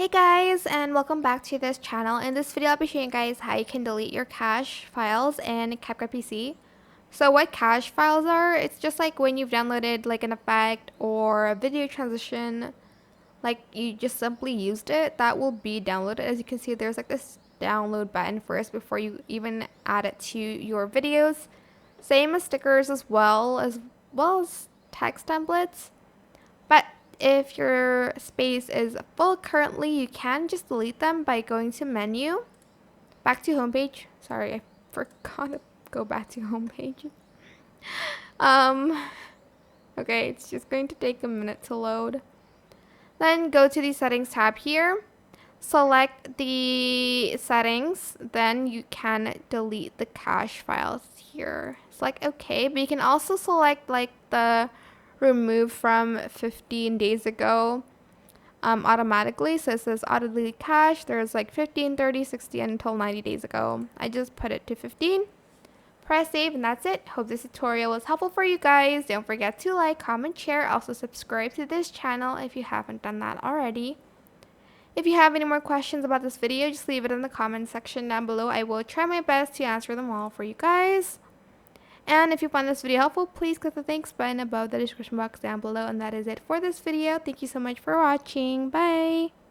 Hey guys, and welcome back to this channel. In this video, I'll be showing you guys how you can delete your cache files in CapCut PC. So what cache files are, it's just like when you've downloaded like an effect or a video transition, like you just simply used it, that will be downloaded. As you can see, there's like this download button first before you even add it to your videos. Same as stickers as well as text templates. But if your space is full currently, you can just delete them by going to menu, back to homepage. Sorry, I forgot to go back to homepage. Um, okay, it's just going to take a minute to load. Then go to the settings tab here. Select the settings, then you can delete the cache files here. Select OK, but you can also select like the remove from 15 days ago automatically. So it says auto delete cache. There's like 15, 30, 60 until 90 days ago. I just put it to 15. Press save and that's it. Hope this tutorial was helpful for you guys. Don't forget to like, comment, share. Also subscribe to this channel if you haven't done that already. If you have any more questions about this video, just leave it in the comment section down below. I will try my best to answer them all for you guys. And if you found this video helpful, please click the thanks button above the description box down below. And that is it for this video. Thank you so much for watching. Bye!